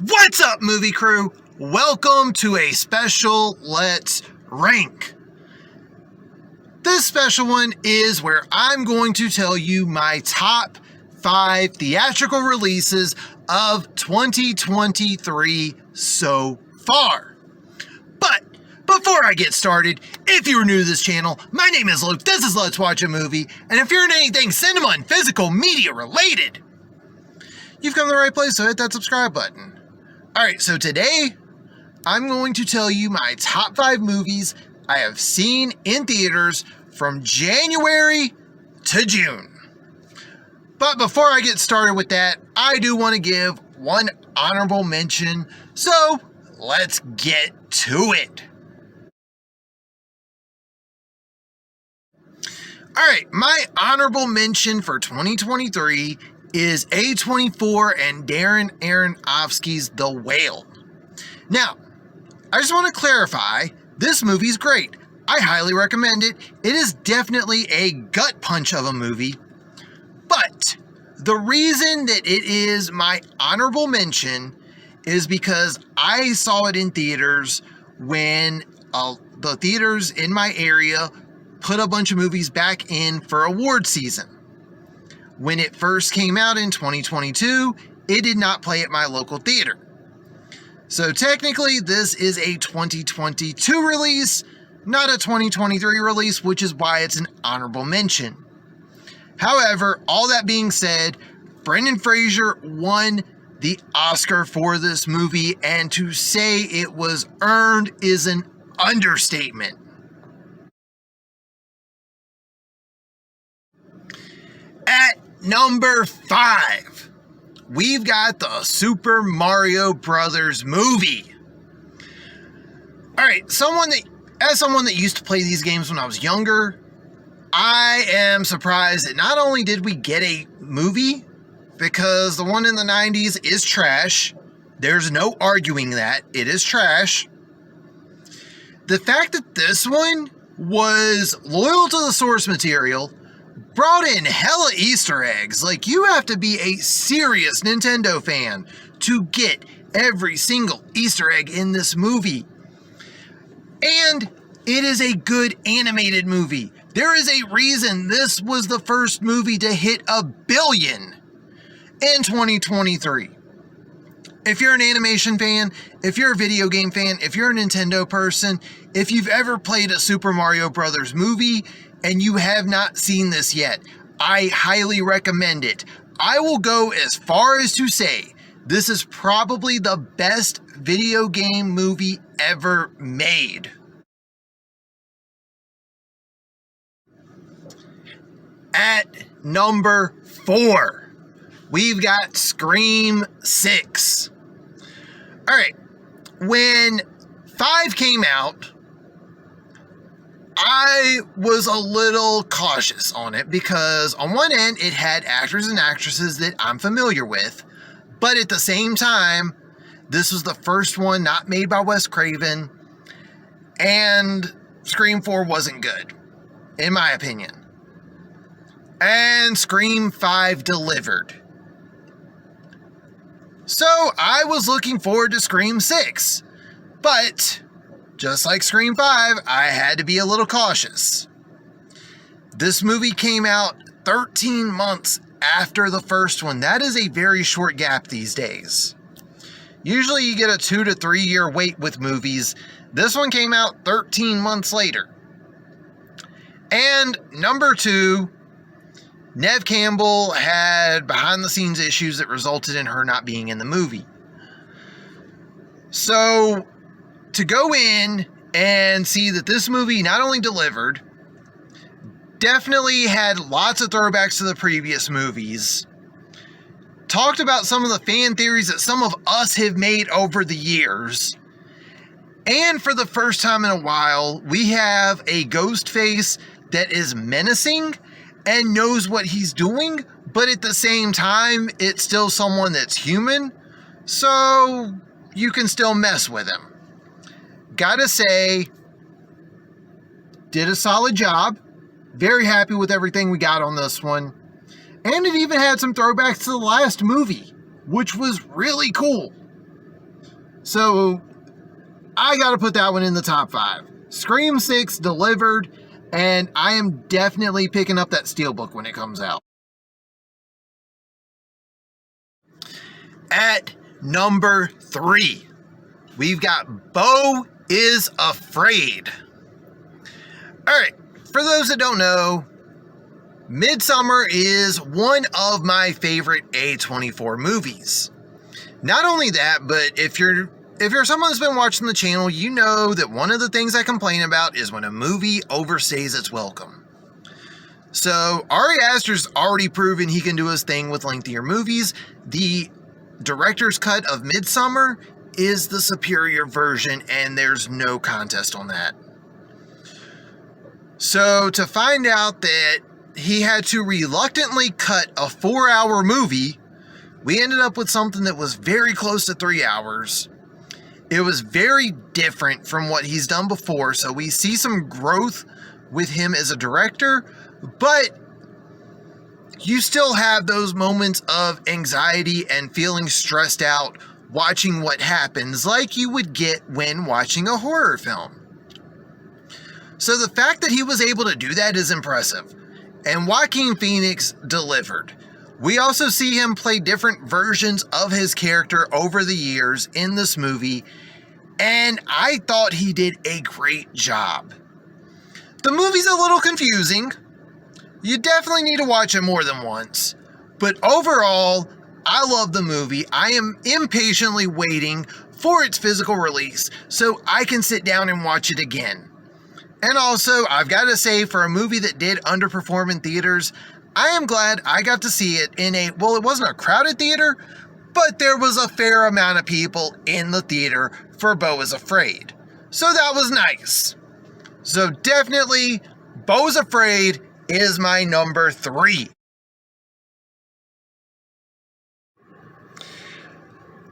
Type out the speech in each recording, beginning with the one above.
What's up, movie crew? Welcome to a special Let's Rank. This special one is where I'm going to tell you my top 5 theatrical releases of 2023 so far. But before I get started, if you're new to this channel, my name is Luke, this is Let's Watch a Movie, and if you're in anything cinema and physical media related, you've come to the right place, so hit that subscribe button. Alright, so today, I'm going to tell you my top 5 movies I have seen in theaters from January to June. But before I get started with that, I do want to give one honorable mention, so let's get to it. Alright, my honorable mention for 2023 is A24 and Darren Aronofsky's The Whale. Now, I just want to clarify, this movie's great. I highly recommend it. It is definitely a gut punch of a movie, but the reason that it is my honorable mention is because I saw it in theaters when the theaters in my area put a bunch of movies back in for award season. When it first came out in 2022, it did not play at my local theater. So technically, this is a 2022 release, not a 2023 release, which is why it's an honorable mention. However, all that being said, Brendan Fraser won the Oscar for this movie, and to say it was earned is an understatement. At number 5, we've got the Super Mario Brothers movie. Alright, as someone that used to play these games when I was younger, I am surprised that not only did we get a movie, because the one in the 90s is trash. There's no arguing that. It is trash. The fact that this one was loyal to the source material, brought in hella Easter eggs. Like, you have to be a serious Nintendo fan to get every single Easter egg in this movie. And it is a good animated movie. There is a reason this was the first movie to hit $1 billion in 2023. If you're an animation fan, if you're a video game fan, if you're a Nintendo person, if you've ever played a Super Mario Brothers movie and you have not seen this yet, I highly recommend it. I will go as far as to say this is probably the best video game movie ever made. At number 4, we've got Scream 6. Alright, when 5 came out, I was a little cautious on it because on one end, it had actors and actresses that I'm familiar with, but at the same time, this was the first one not made by Wes Craven, and Scream 4 wasn't good, in my opinion. And Scream 5 delivered. So I was looking forward to Scream 6, but just like Scream 5, I had to be a little cautious. This movie came out 13 months after the first one. That is a very short gap these days. Usually you get a 2 to 3 year wait with movies. This one came out 13 months later. And number 2, Neve Campbell had behind the scenes issues that resulted in her not being in the movie. So to go in and see that this movie not only delivered, definitely had lots of throwbacks to the previous movies, talked about some of the fan theories that some of us have made over the years, and for the first time in a while, we have a ghost face that is menacing and knows what he's doing, but at the same time, it's still someone that's human, so you can still mess with him. Gotta say, did a solid job. Very happy with everything we got on this one. And it even had some throwbacks to the last movie, which was really cool. So I got to put that one in the top 5. Scream 6 delivered, and I am definitely picking up that Steelbook when it comes out. At number 3, we've got Beau is Afraid. Alright, for those that don't know, Midsommar is one of my favorite A24 movies. Not only that, but if you're someone that's been watching the channel, you know that one of the things I complain about is when a movie overstays its welcome. So Ari Aster's already proven he can do his thing with lengthier movies. The director's cut of Midsommar is the superior version, and there's no contest on that. So to find out that he had to reluctantly cut a 4-hour movie, we ended up with something that was very close to 3 hours. It was very different from what he's done before, so we see some growth with him as a director, but you still have those moments of anxiety and feeling stressed out watching what happens, like you would get when watching a horror film. So the fact that he was able to do that is impressive, and Joaquin Phoenix delivered. We also see him play different versions of his character over the years in this movie, and I thought he did a great job. The movie's a little confusing. You definitely need to watch it more than once. But overall, I love the movie. I am impatiently waiting for its physical release so I can sit down and watch it again. And also, I've got to say, for a movie that did underperform in theaters, I am glad I got to see it in it wasn't a crowded theater, but there was a fair amount of people in the theater for Beau is Afraid. So that was nice. So definitely, Beau is Afraid is my number 3.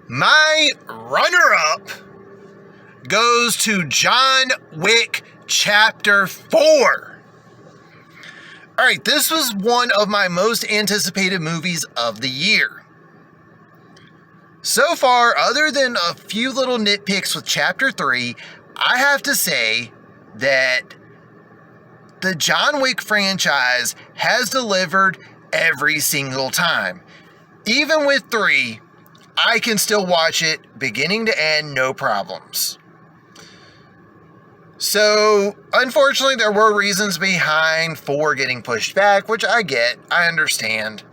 My runner-up goes to John Wick Chapter 4. Alright, this was one of my most anticipated movies of the year. So far, other than a few little nitpicks with Chapter 3, I have to say that the John Wick franchise has delivered every single time. Even with 3, I can still watch it beginning to end, no problems. So, unfortunately, there were reasons behind 4 getting pushed back, which I get, I understand.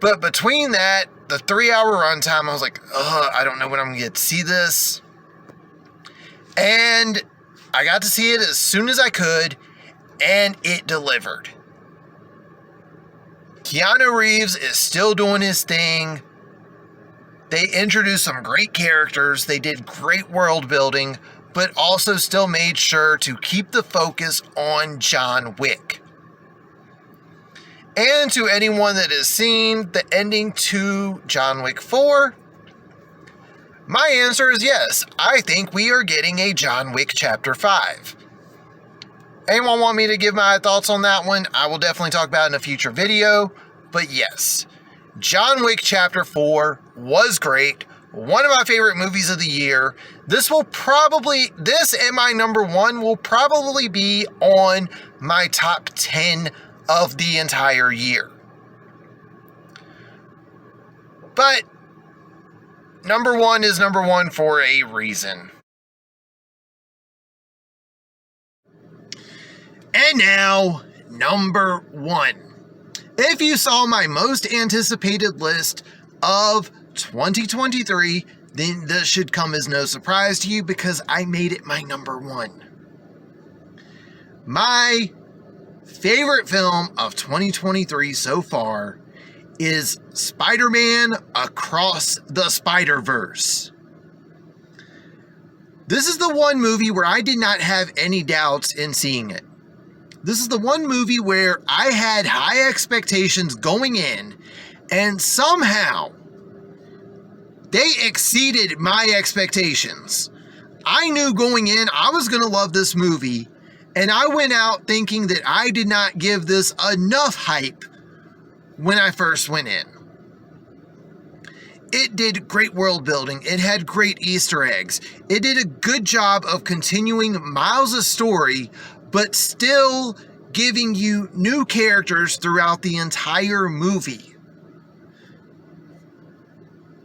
But between that, the 3-hour runtime, I was like, I don't know when I'm going to get to see this. And I got to see it as soon as I could, and it delivered. Keanu Reeves is still doing his thing. They introduced some great characters. They did great world building, but also still made sure to keep the focus on John Wick. And to anyone that has seen the ending to John Wick 4, my answer is yes. I think we are getting a John Wick Chapter 5. Anyone want me to give my thoughts on that one? I will definitely talk about it in a future video. But yes, John Wick Chapter 4 was great. One of my favorite movies of the year. This and my number 1 will probably be on my top 10 of the entire year. But number 1 is number 1 for a reason. And now, number 1. If you saw my most anticipated list of 2023, then this should come as no surprise to you because I made it my number 1. My favorite film of 2023 so far is Spider-Man Across the Spiderverse. This is the one movie where I did not have any doubts in seeing it. This is the one movie where I had high expectations going in, and somehow they exceeded my expectations. I knew going in I was going to love this movie, and I went out thinking that I did not give this enough hype when I first went in. It did great world building. It had great Easter eggs. It did a good job of continuing Miles' story, but still giving you new characters throughout the entire movie.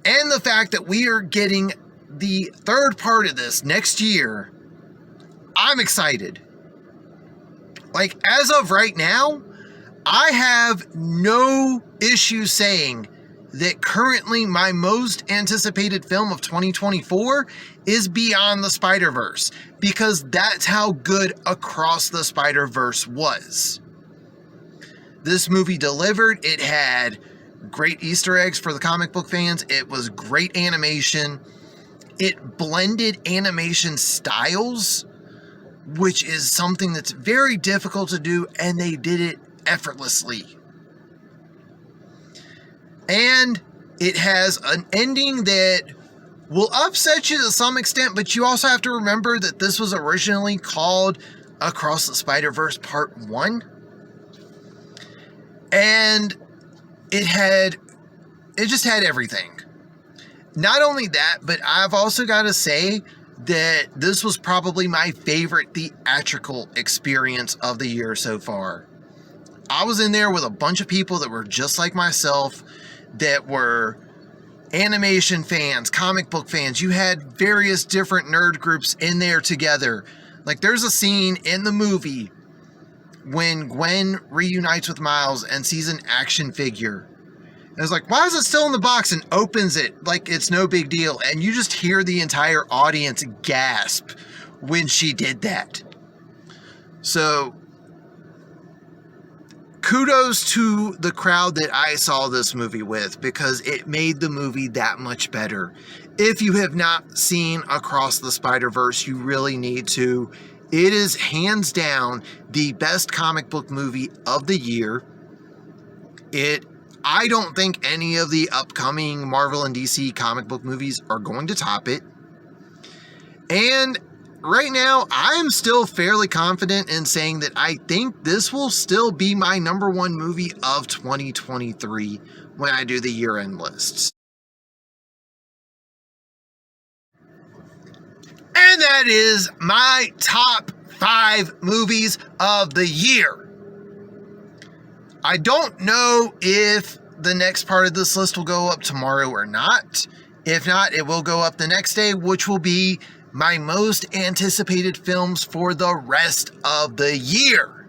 And the fact that we are getting the third part of this next year, I'm excited. Like, as of right now, I have no issue saying that currently my most anticipated film of 2024 is Beyond the Spider-Verse, because that's how good Across the Spider-Verse was. This movie delivered. It had great Easter eggs for the comic book fans. It was great animation. It blended animation styles, which is something that's very difficult to do, and they did it effortlessly. And it has an ending that will upset you to some extent, but you also have to remember that this was originally called Across the Spider-Verse Part 1. And it just had everything. Not only that, but I've also got to say that this was probably my favorite theatrical experience of the year so far. I was in there with a bunch of people that were just like myself, that were animation fans, comic book fans. You had various different nerd groups in there together. Like, there's a scene in the movie when Gwen reunites with Miles and sees an action figure. And it's like, why is it still in the box? And opens it like it's no big deal. And you just hear the entire audience gasp when she did that. So, kudos to the crowd that I saw this movie with, because it made the movie that much better. If you have not seen Across the Spider-Verse, you really need to. It is hands down the best comic book movie of the year. I don't think any of the upcoming Marvel and DC comic book movies are going to top it. And right now, I'm still fairly confident in saying that I think this will still be my number one movie of 2023 when I do the year-end lists. And that is my top 5 movies of the year. I don't know if the next part of this list will go up tomorrow or not. If not, it will go up the next day, which will be my most anticipated films for the rest of the year.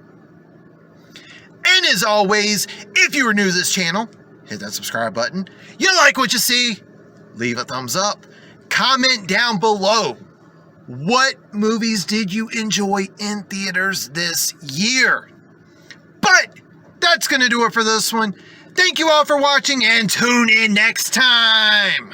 And as always, if you are new to this channel, hit that subscribe button. You like what you see? Leave a thumbs up. Comment down below. What movies did you enjoy in theaters this year? But that's going to do it for this one. Thank you all for watching, and tune in next time.